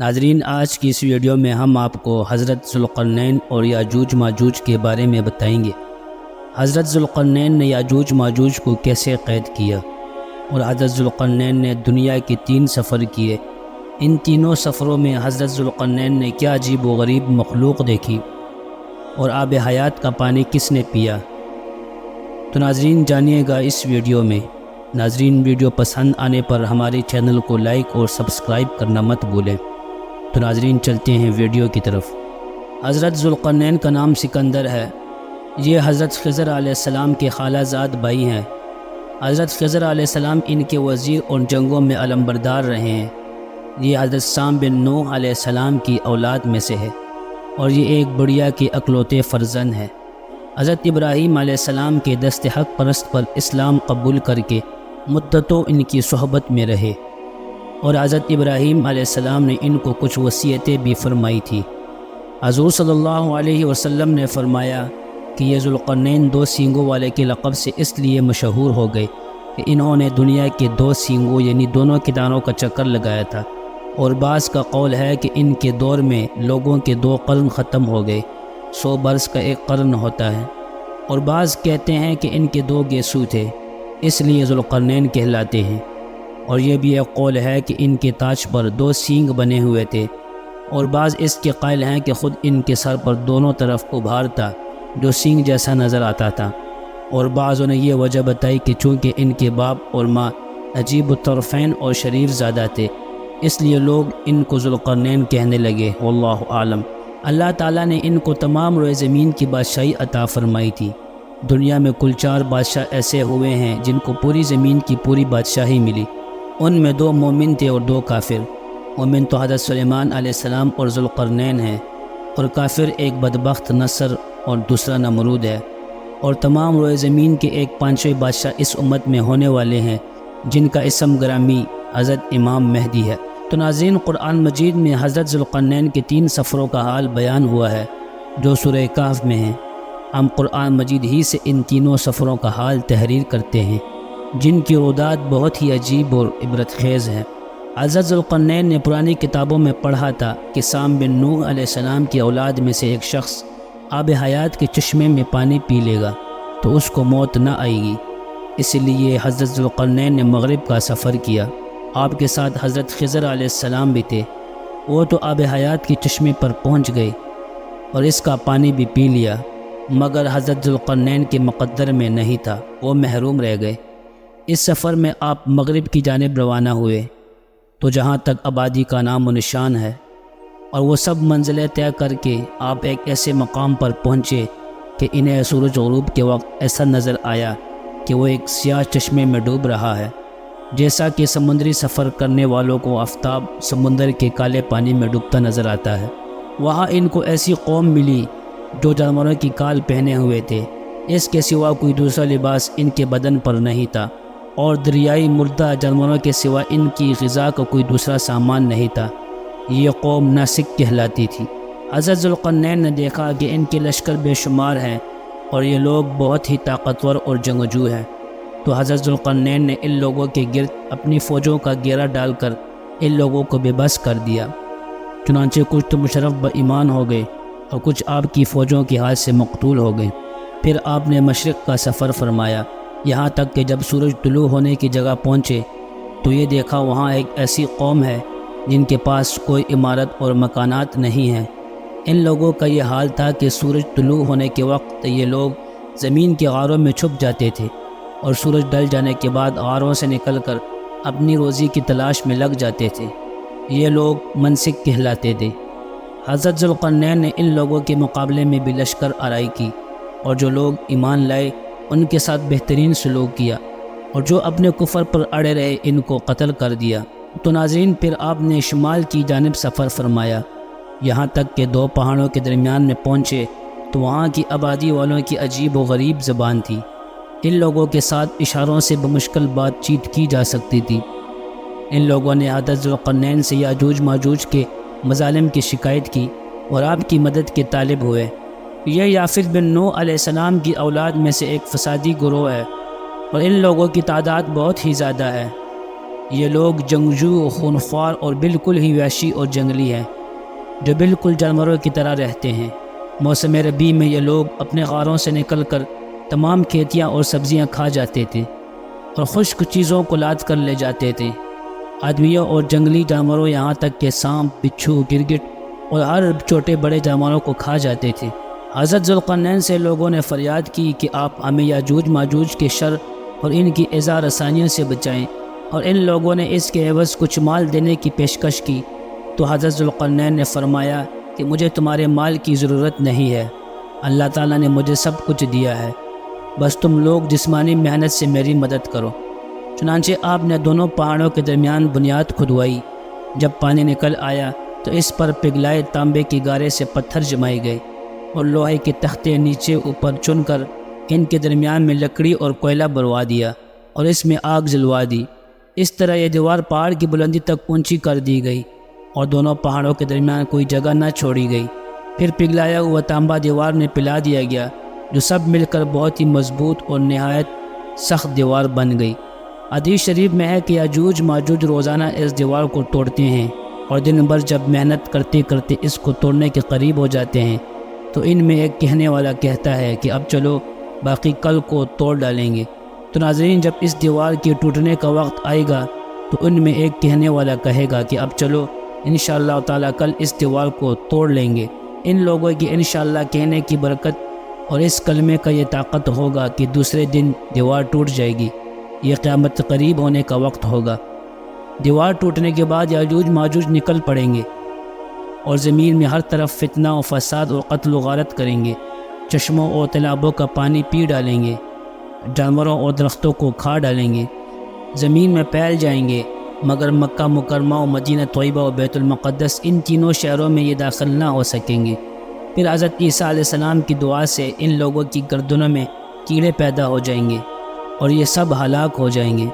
ناظرین، آج کی اس ویڈیو میں ہم آپ کو حضرت ذوالقرنین اور یاجوج ماجوج کے بارے میں بتائیں گے۔ حضرت ذوالقرنین نے یاجوج ماجوج کو کیسے قید کیا اور حضرت ذوالقرنین نے دنیا کے 3 سفر کیے۔ ان تینوں سفروں میں حضرت ذوالقرنین نے کیا عجیب و غریب مخلوق دیکھی اور آب حیات کا پانی کس نے پیا، تو ناظرین جانیے گا اس ویڈیو میں۔ ناظرین، ویڈیو پسند آنے پر ہمارے چینل کو لائک اور سبسکرائب کرنا مت بھولیں۔ تو ناظرین چلتے ہیں ویڈیو کی طرف۔ حضرت ذوالقرنین کا نام سکندر ہے۔ یہ حضرت خضر علیہ السلام کے خالہ زاد بھائی ہیں۔ حضرت خضر علیہ السلام ان کے وزیر اور جنگوں میں علمبردار رہے ہیں۔ یہ حضرت سام بن نوح علیہ السلام کی اولاد میں سے ہے اور یہ ایک بڑیا کے اکلوتے فرزند ہے۔ حضرت ابراہیم علیہ السلام کے دست حق پرست پر اسلام قبول کر کے مدتوں ان کی صحبت میں رہے اور حضرت ابراہیم علیہ السلام نے ان کو کچھ وصیتیں بھی فرمائی تھی۔ حضور صلی اللہ علیہ وسلم نے فرمایا کہ یہ ذوالقرنین 2 سینگوں والے کے لقب سے اس لیے مشہور ہو گئے کہ انہوں نے دنیا کے 2 سینگوں یعنی دونوں کناروں کا چکر لگایا تھا، اور بعض کا قول ہے کہ ان کے دور میں لوگوں کے 2 قرن ختم ہو گئے، 100 برس کا ایک قرن ہوتا ہے، اور بعض کہتے ہیں کہ ان کے 2 گیسو تھے، اس لیے ذوالقرنین کہلاتے ہیں، اور یہ بھی ایک قول ہے کہ ان کے تاج پر 2 سینگ بنے ہوئے تھے، اور بعض اس کے قائل ہیں کہ خود ان کے سر پر دونوں طرف ابھار تھا جو سینگ جیسا نظر آتا تھا، اور بعضوں نے یہ وجہ بتائی کہ چونکہ ان کے باپ اور ماں عجیب الطرفین اور شریر زادہ تھے، اس لیے لوگ ان کو ذوالقرنین کہنے لگے، واللہ عالم۔ اللہ تعالیٰ نے ان کو تمام روئے زمین کی بادشاہی عطا فرمائی تھی۔ دنیا میں کل 4 بادشاہ ایسے ہوئے ہیں جن کو پوری زمین کی پوری بادشاہی ملی۔ ان میں 2 مومن تھے اور 2 کافر۔ مومن تو حضرت سلیمان علیہ السلام اور ذوالقرنین ہیں، اور کافر ایک بدبخت نصر اور دوسرا نمرود ہے، اور تمام روئے زمین کے ایک 5ویں بادشاہ اس امت میں ہونے والے ہیں جن کا اسم گرامی حضرت امام مہدی ہے۔ تو ناظرین، قرآن مجید میں حضرت ذوالقرنین کے 3 سفروں کا حال بیان ہوا ہے جو سورہ کہف میں ہیں۔ ہم قرآن مجید ہی سے ان تینوں سفروں کا حال تحریر کرتے ہیں جن کی رودات بہت ہی عجیب اور عبرت خیز ہے۔ حضرت ذوالقرنین نے پرانی کتابوں میں پڑھا تھا کہ سام بن نوح علیہ السلام کی اولاد میں سے ایک شخص آب حیات کے چشمے میں پانی پی لے گا تو اس کو موت نہ آئے گی، اس لیے حضرت ذوالقرنین نے مغرب کا سفر کیا۔ آپ کے ساتھ حضرت خضر علیہ السلام بھی تھے۔ وہ تو آب حیات کے چشمے پر پہنچ گئے اور اس کا پانی بھی پی لیا، مگر حضرت ذوالقرنین کے مقدر میں نہیں تھا، وہ محروم رہ گئے۔ اس سفر میں آپ مغرب کی جانب روانہ ہوئے تو جہاں تک آبادی کا نام و نشان ہے، اور وہ سب منزلیں طے کر کے آپ ایک ایسے مقام پر پہنچے کہ انہیں سورج غروب کے وقت ایسا نظر آیا کہ وہ ایک سیاہ چشمے میں ڈوب رہا ہے، جیسا کہ سمندری سفر کرنے والوں کو آفتاب سمندر کے کالے پانی میں ڈوبتا نظر آتا ہے۔ وہاں ان کو ایسی قوم ملی جو جانوروں کی کال پہنے ہوئے تھے، اس کے سوا کوئی دوسرا لباس ان کے بدن پر نہیں تھا، اور دریائی مردہ جانوروں کے سوا ان کی غذا کا کوئی دوسرا سامان نہیں تھا۔ یہ قوم ناسک کہلاتی تھی۔ حضرت ذوالقرنین نے دیکھا کہ ان کے لشکر بے شمار ہیں اور یہ لوگ بہت ہی طاقتور اور جنگجو ہیں، تو حضرت ذوالقرنین نے ان لوگوں کے گرد اپنی فوجوں کا گھیرا ڈال کر ان لوگوں کو بے بس کر دیا۔ چنانچہ کچھ تو مشرف بہ ایمان ہو گئے اور کچھ آپ کی فوجوں کے ہاتھ سے مقتول ہو گئے۔ پھر آپ نے مشرق کا سفر فرمایا، یہاں تک کہ جب سورج طلوع ہونے کی جگہ پہنچے تو یہ دیکھا وہاں ایک ایسی قوم ہے جن کے پاس کوئی عمارت اور مکانات نہیں ہیں۔ ان لوگوں کا یہ حال تھا کہ سورج طلوع ہونے کے وقت یہ لوگ زمین کے غاروں میں چھپ جاتے تھے اور سورج ڈل جانے کے بعد غاروں سے نکل کر اپنی روزی کی تلاش میں لگ جاتے تھے۔ یہ لوگ منسک کہلاتے تھے۔ حضرت ذوالقرنین نے ان لوگوں کے مقابلے میں بھی لشکر آرائی کی، اور جو لوگ ایمان لائے ان کے ساتھ بہترین سلوک کیا، اور جو اپنے کفر پر اڑے رہے ان کو قتل کر دیا۔ تو ناظرین، پھر آپ نے شمال کی جانب سفر فرمایا، یہاں تک کہ 2 پہاڑوں کے درمیان میں پہنچے تو وہاں کی آبادی والوں کی عجیب و غریب زبان تھی۔ ان لوگوں کے ساتھ اشاروں سے بمشکل بات چیت کی جا سکتی تھی۔ ان لوگوں نے حضرت ذوالقرنین سے یاجوج ماجوج کے مظالم کی شکایت کی اور آپ کی مدد کے طالب ہوئے۔ یہ یافت بن نوح علیہ السلام کی اولاد میں سے ایک فسادی گروہ ہے، اور ان لوگوں کی تعداد بہت ہی زیادہ ہے۔ یہ لوگ جنگجو، خونخوار اور بالکل ہی وحشی اور جنگلی ہیں، جو بالکل جانوروں کی طرح رہتے ہیں۔ موسم ربیع میں یہ لوگ اپنے غاروں سے نکل کر تمام کھیتیاں اور سبزیاں کھا جاتے تھے اور خشک چیزوں کو لاد کر لے جاتے تھے۔ آدمیوں اور جنگلی جانوروں یہاں تک کہ سانپ، بچھو، گرگٹ اور ہر چھوٹے بڑے جانوروں کو کھا جاتے تھے۔ حضرت ذوالقرنین سے لوگوں نے فریاد کی کہ آپ ہمیں یاجوج ماجوج کے شر اور ان کی ایذا رسانیوں سے بچائیں، اور ان لوگوں نے اس کے عوض کچھ مال دینے کی پیشکش کی۔ تو حضرت ذوالقرنین نے فرمایا کہ مجھے تمہارے مال کی ضرورت نہیں ہے، اللہ تعالیٰ نے مجھے سب کچھ دیا ہے، بس تم لوگ جسمانی محنت سے میری مدد کرو۔ چنانچہ آپ نے دونوں پہاڑوں کے درمیان بنیاد کھدوائی۔ جب پانی نکل آیا تو اس پر پگھلائے تانبے کی گارے سے پتھر جمائے گئے اور لوہے کے تختے نیچے اوپر چن کر ان کے درمیان میں لکڑی اور کوئلہ بھروا دیا اور اس میں آگ جلوا دی۔ اس طرح یہ دیوار پہاڑ کی بلندی تک اونچی کر دی گئی اور دونوں پہاڑوں کے درمیان کوئی جگہ نہ چھوڑی گئی۔ پھر پگھلایا ہوا تانبا دیوار میں پلا دیا گیا، جو سب مل کر بہت ہی مضبوط اور نہایت سخت دیوار بن گئی۔ حدیث شریف میں ہے کہ یاجوج ماجوج روزانہ اس دیوار کو توڑتے ہیں، اور دن بھر جب محنت کرتے کرتے اس کو توڑنے کے قریب ہو جاتے ہیں تو ان میں ایک کہنے والا کہتا ہے کہ اب چلو باقی کل کو توڑ ڈالیں گے۔ تو ناظرین، جب اس دیوار کے ٹوٹنے کا وقت آئے گا تو ان میں ایک کہنے والا کہے گا کہ اب چلو انشاءاللہ تعالیٰ کل اس دیوار کو توڑ لیں گے۔ ان لوگوں کی انشاءاللہ کہنے کی برکت اور اس کلمے کا یہ طاقت ہوگا کہ دوسرے دن دیوار ٹوٹ جائے گی۔ یہ قیامت قریب ہونے کا وقت ہوگا۔ دیوار ٹوٹنے کے بعد یاجوج ماجوج نکل پڑیں گے اور زمین میں ہر طرف فتنہ و فساد اور قتل و غارت کریں گے، چشموں اور تالابوں کا پانی پی ڈالیں گے، جانوروں اور درختوں کو کھا ڈالیں گے، زمین میں پھیل جائیں گے، مگر مکہ مکرمہ و مدینہ طیبہ و بیت المقدس ان تینوں شہروں میں یہ داخل نہ ہو سکیں گے۔ پھر حضرت عیسیٰ علیہ السلام کی دعا سے ان لوگوں کی گردنوں میں کیڑے پیدا ہو جائیں گے اور یہ سب ہلاک ہو جائیں گے۔